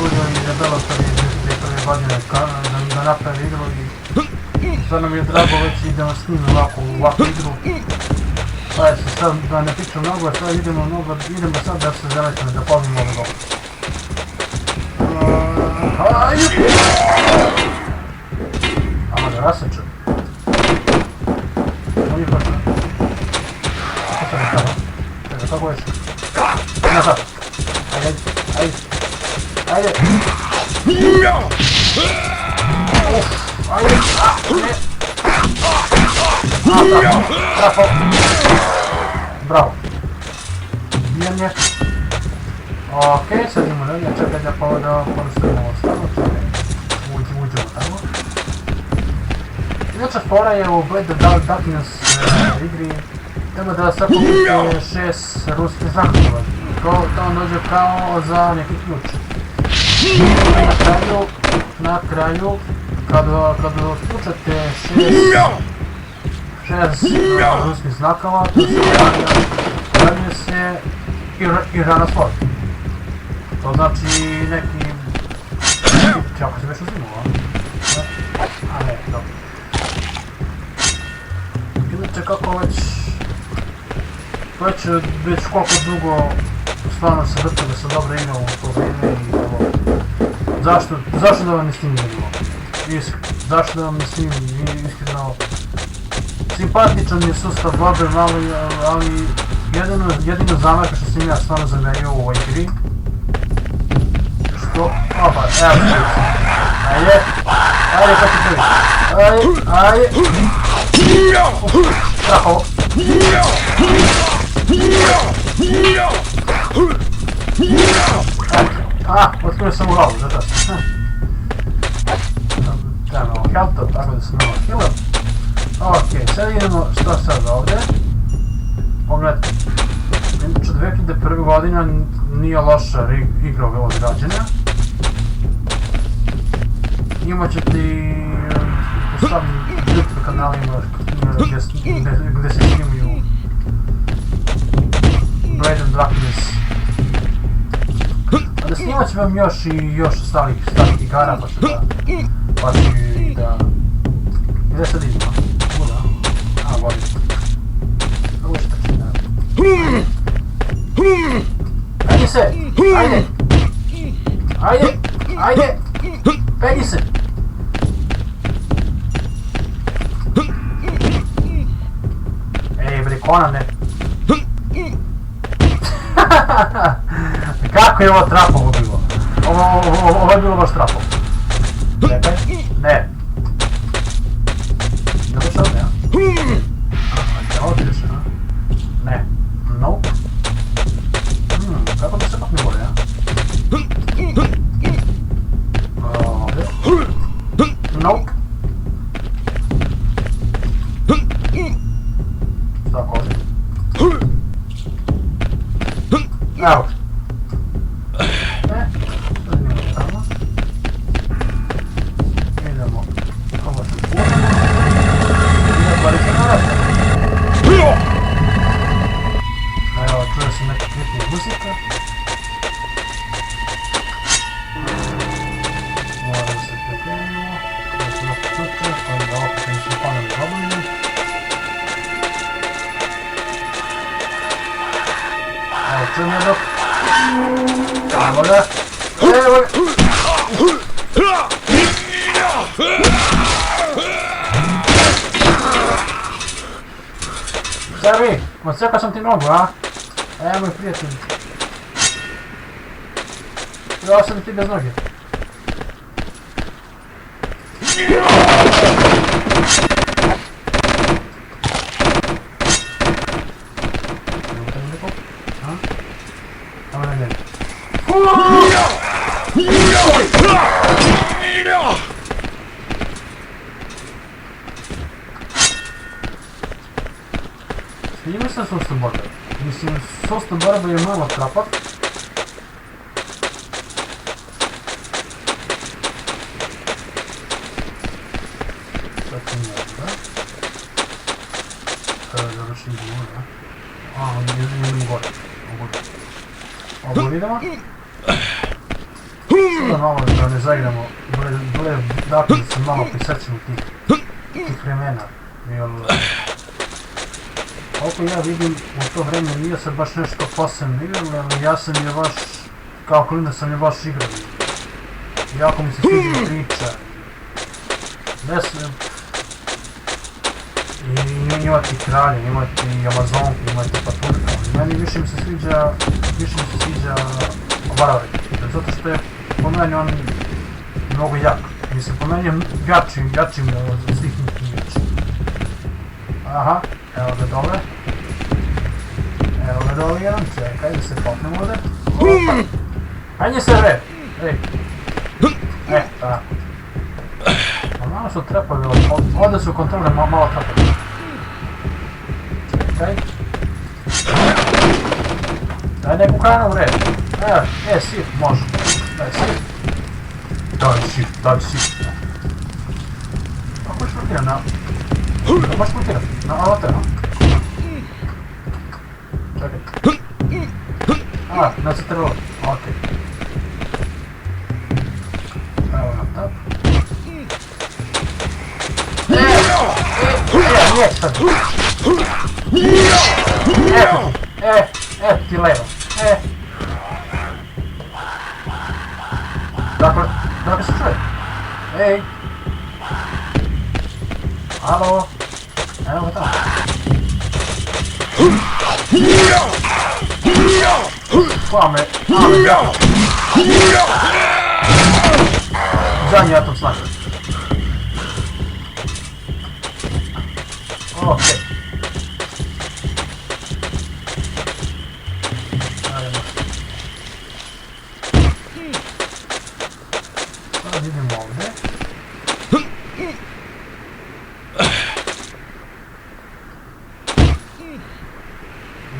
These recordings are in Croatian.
trudio i debelo kad je 2001. godine da napravi igru i stvarno mi je drago već idemo s njim ovako u ovakvu igru. Pa je se sad da ne pričam mnogo, sad idemo sad da se zaletimo, da pobimo ovaj gol. Ama da rasečem. Oni počne. Kako se ne kada? Čekaj, kako je se? Nazad. Ajde. Ajde. Ne. Trafo. Bravo. Bijem je. Okej, sad imamo dalje, čekaj da porustavimo ovo stvarno, čekaj. Uđemo tamo. Inače, fora je u Darknes igri, treba da sakupite 6 ruskih znakova. To vam dođe kao za neki ključ. Na kraju, kada otključate 6 ruskih znakova, to se javlja se igrana svoj. To znači neki... Čako se već uzimao, a ne, dobro. Inače kako već koliko dugo stvarno se vrti da se dobro igra u to vrijeme i ovo. Zašto da vam ne snimim ovo? Zašto da vam ne snimim, iskreno... Simpatičan je sustav dobar, ali jedino zamerka što sam ja stvarno zamerio u ovoj igri. Što... Opa, evo se. Ajde, sad ću prvi. Ajde. Strahovo. Otkrio sam u glavu, zato sam. Trebam ovo helta, tako da sam malo healer. Okej, sad idemo što sad ovdje. Pogledajte. Inače 2001. godina nije loša igra od građana. Imat ćete i u samim YouTube kanalima gdje se snimaju Blade and Darknes. A da snimat ću vam još starih igara pa ću i da... Gdje sad idemo? Kuda? A, volim. Ovo što će da... Penji se! Ajde! Penji se! Ej, bre, Conan, ne! Kako je ovo trapovo bilo? Ovo je bilo baš trapovo. Čekaj, ne. Ne baš ovdje, ja? Ovo ti više, a? Ne. Nope. Kako bi se pak ne voli, ja? Ovdje. Nope. Tako ovdje. Evo. Idemo tamo. Idemo. Ovo se spušta. Idemo bariti na vrata. Evo, čuje se neka kripnija muzika. Moram se pripremimo. Ovo se opet čuče, onda opet im se panovi goblini. Evo, čujem jednog. Evo ga. Evo ga. Sebi, odsekao sam ti nogu, a? Evo moj prijatelj. Dao sam ti bez noge. Evo ne, ne. Sviđa mi se sustav borbe. Mislim, sustav borbe je malo trapak. Sad ću mi ovdje. Kada završim gore. Idemo gore. Ovo idemo. Sada malo da ne zaigramo, bile dakle da se malo prisjećamo tih vremena. Koliko ja vidim, u to vreme nije se baš nešto posebno igralo, ali ja sam je baš, kao klinac sam je baš igrao. Jako mi se sviđa priča. I imati kralje, imati Amazonku, imati Paturka. Meni više mi se sviđa Varari. Zato što je po meni on mnogo jak. Mislim, po meni je jačim od svih njih igrača. Aha, evo ga dole. Evo ga dole jedan, čekaj da se popnemo ovdje. Ajde se red! Ej! Tako. Malo su trepovi ovdje su kontrole malo trepovi. Čekaj. Daj neku hranu u red. Sir, može. Daj sir. Daj sir. Kako športiram na... Kako športiram? Na avatar, čekaj. Na CTRL. Okej. Evo nam tap. Nije sad. Ti levo. Dakle se čuje. Ej. Alo. Evo ga tamo. Pame. Zadnji atom snaga. Okej. Ajmo. Sad idemo ovdje.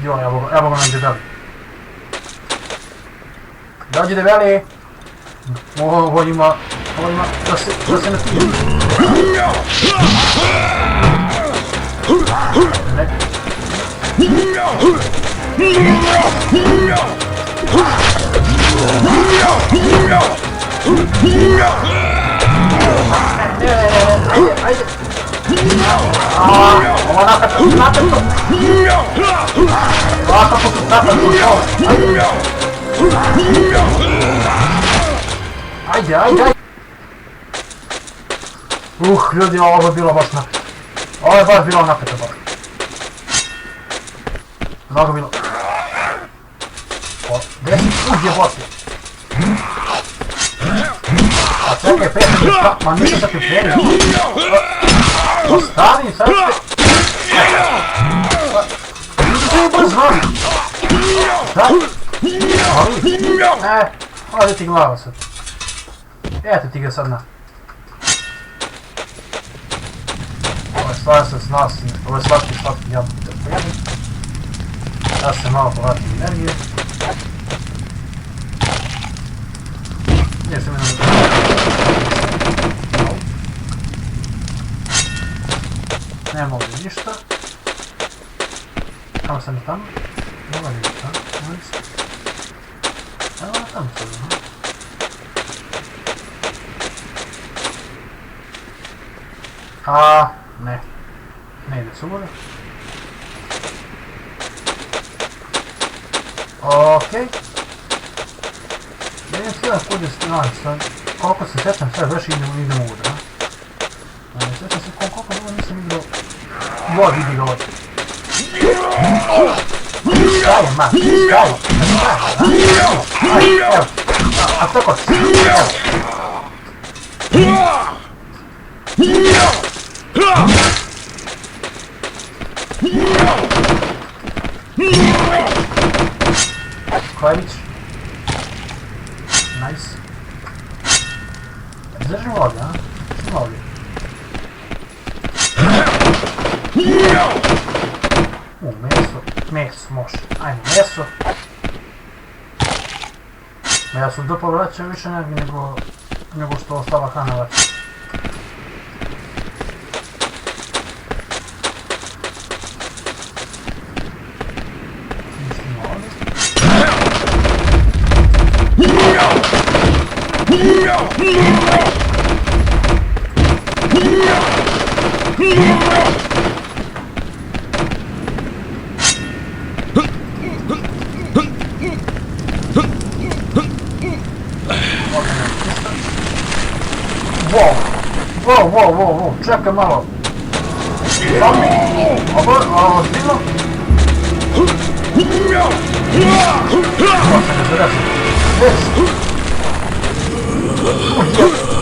Joj, evo ga nam debeli. Dođi debeli! Ovo ima da se ne pije. Ajde! Ovo napeto! Ovako su napeto! Ajde! Ljudi, ovo je bilo baš napeto. Ovo je baš bilo napeto, baš. Mnogo bilo. Gdje si uđe boti? A čekaj, ma nisam sad ti prenio. Ostavi, sad ste... Nije baš zvali. Ovdje ti glava sad. Eto ti ga sad na. Ovo je stvar sad s nas, ovo je slatki jabuka da pojedi. Ja se malo povratim energiju. Nije se mi nema ovdje ništa. Tamo sam i tamo. Nema ništa. Evo tamo sad. Ne. Ne ide suvore. Okej. Vidim slijedan put je stranica. Koliko se sjećam sve već idemo udra. Ne sjećam se koliko dugo nisam igrao. Vod vidi ga ovdje. Staje, ma, staje. Evo. A tako si. Klević. Nice. Držimo ovdje, a? Što ovdje? Meso može. Ajmo, meso. Ja sam duplo vraćao više nego što ostala hrana vraća. Wow, čekaj malo. Ovo zbilo? Ovo se ne zaraši.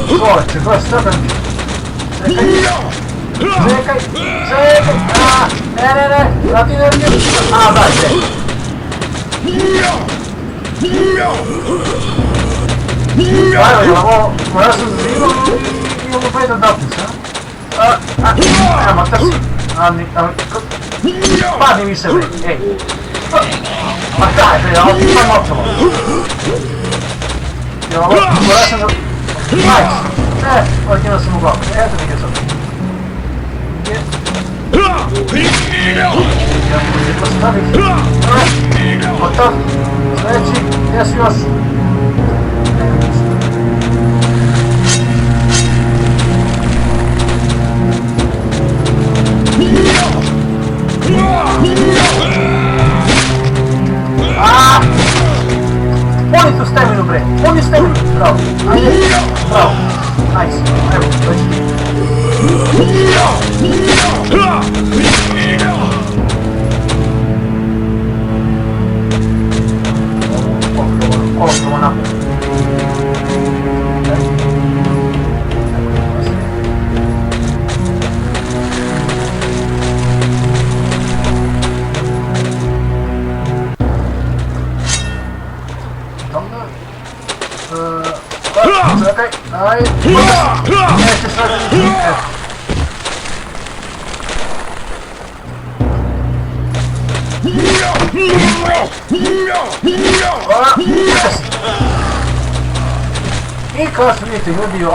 Čovječe, gledaj sebe. Čekaj. Ne, vrati energiju. Daj, Evo, ja sam zbilo i ovo bejda Darknes, Evo, trsi. Padni mi se, ej. Ma daj, bre, ovo ti pa močalo. Evo, ja sam... Nice. Odkino sam u glavu. Eto mi je sad. Ja mu se postaviti. Gotov. Sljedeći, gdje si još? Puni tu staminu, bre! Puni staminu! Bravo! Ajde! Bravo! Nice! Evo, dođi ti! Ovo naprijed! Čekaj, ajde, neće sad I kao što vidite ljudi,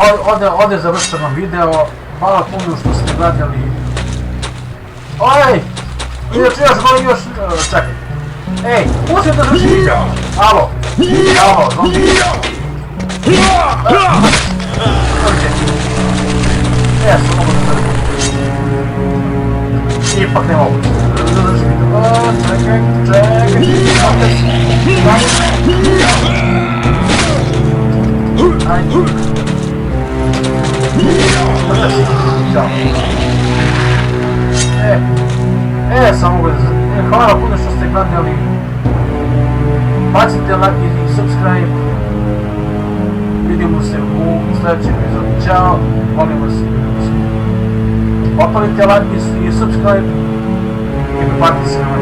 ovdje završamo video. Hvala puno što ste gledali. Inače još čekaj. Ej, uzem da završi video. Alo, Jesu, mogu da završi. Ipak ne mogu. Čekaj. Ajde. Samo mogu da završi. Hvala puno što ste gledali. Bacite like i subscribe. Vidimo se u sljedećem epizodu. Ćao, molim vas. Opalite like i subscribe i pripatite se na moj.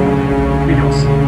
Vidimo se.